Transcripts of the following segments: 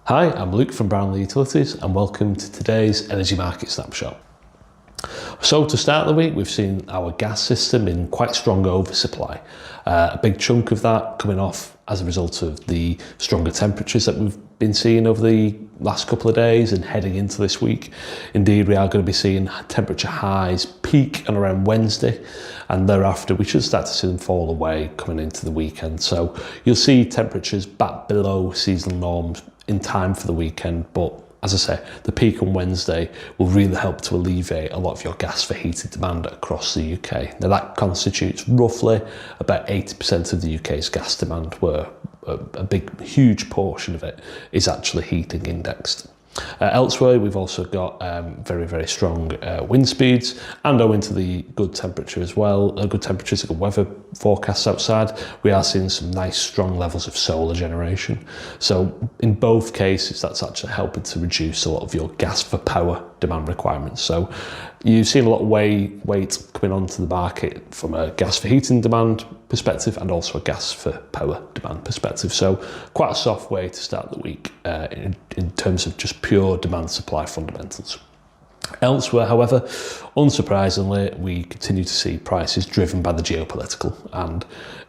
Hi, I'm Luke from Brownlow Utilities and welcome to today's Energy Market Snapshot. So to start the week, we've seen our gas system in quite strong oversupply. A big chunk of that coming off as a result of the stronger temperatures that we've been seeing over the last couple of days and heading into this week. Indeed, we are going to be seeing temperature highs peak on around Wednesday, and thereafter we should start to see them fall away coming into the weekend. So you'll see temperatures back below seasonal norms in time for the weekend, but as I say, the peak on Wednesday will really help to alleviate a lot of your gas for heated demand across the UK. Now that constitutes roughly about 80% of the UK's gas demand, where a big, huge portion of it is actually heating indexed. Elsewhere, we've also got very, very strong wind speeds, and owing to the good temperature as well, good temperatures, good weather forecasts outside, we are seeing some nice strong levels of solar generation. So in both cases, that's actually helping to reduce a lot of your gas for power demand requirements. So you've seen a lot of weight coming onto the market from a gas for heating demand perspective and also a gas for power demand perspective. So quite a soft way to start the week in terms of just pure demand supply fundamentals. Elsewhere, however, unsurprisingly, we continue to see prices driven by the geopolitical, and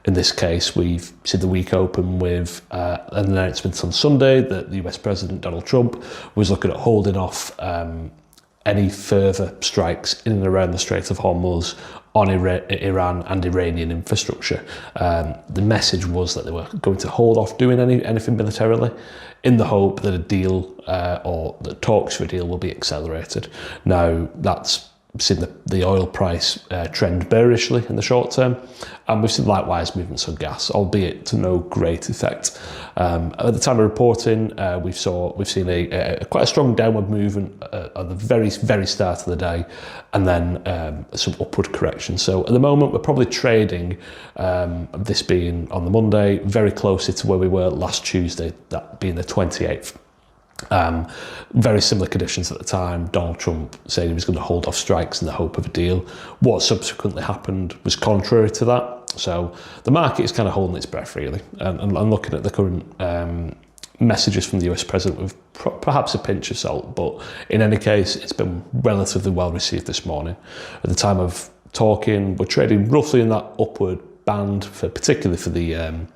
in this case we've seen the week open with an announcement on Sunday that the US President Donald Trump was looking at holding off any further strikes in and around the Strait of Hormuz on Iran and Iranian infrastructure. The message was that they were going to hold off doing anything militarily in the hope that a deal or the talks for a deal will be accelerated. Now, that's seen the oil price trend bearishly in the short term, and we've seen likewise movements on gas, albeit to no great effect. At the time of reporting, we've seen quite a strong downward movement at the very start of the day, and then some upward correction. So at the moment, we're probably trading, this being on the Monday, very closely to where we were last Tuesday, that being the 28th. Very similar conditions at the time. Donald Trump said he was going to hold off strikes in the hope of a deal. What subsequently happened was contrary to that. So the market is kind of holding its breath, really. And looking at the current messages from the US president with perhaps a pinch of salt, but in any case, it's been relatively well received this morning. At the time of talking, we're trading roughly in that upward band, particularly for the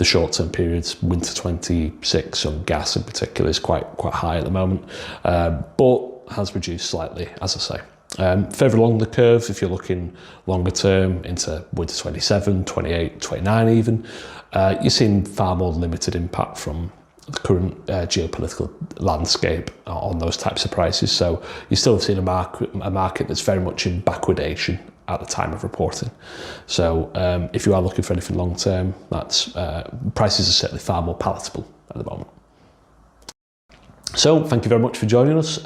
short-term periods. Winter 26 on gas in particular is quite high at the moment, but has reduced slightly, as I say. Further along the curve, if you're looking longer term into winter 27, 28, 29 even, you're seeing far more limited impact from the current geopolitical landscape on those types of prices. So you're still seeing a market that's very much in backwardation at the time of reporting. So if you are looking for anything long term, that's prices are certainly far more palatable at the moment. So thank you very much for joining us.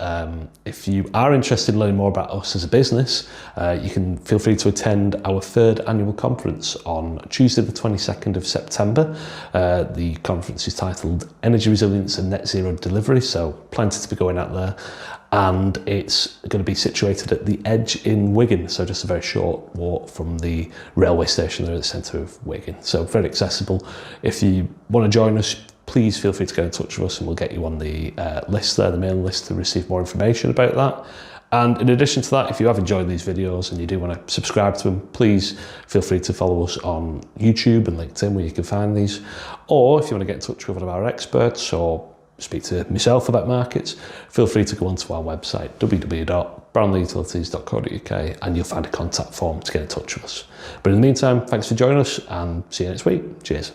If you are interested in learning more about us as a business, you can feel free to attend our third annual conference on Tuesday the 22nd of September. The conference is titled Energy Resilience and Net Zero Delivery, so plenty to be going out there. And it's going to be situated at the Edge in Wigan, so just a very short walk from the railway station there at the centre of Wigan. So very accessible. If you want to join us, please feel free to get in touch with us and we'll get you on the list there, the mailing list, to receive more information about that. And in addition to that, if you have enjoyed these videos and you do want to subscribe to them, please feel free to follow us on YouTube and LinkedIn where you can find these. Or if you want to get in touch with one of our experts or speak to myself about markets, feel free to go onto our website, www.brownlowutilities.co.uk, and you'll find a contact form to get in touch with us. But in the meantime, thanks for joining us and see you next week. Cheers.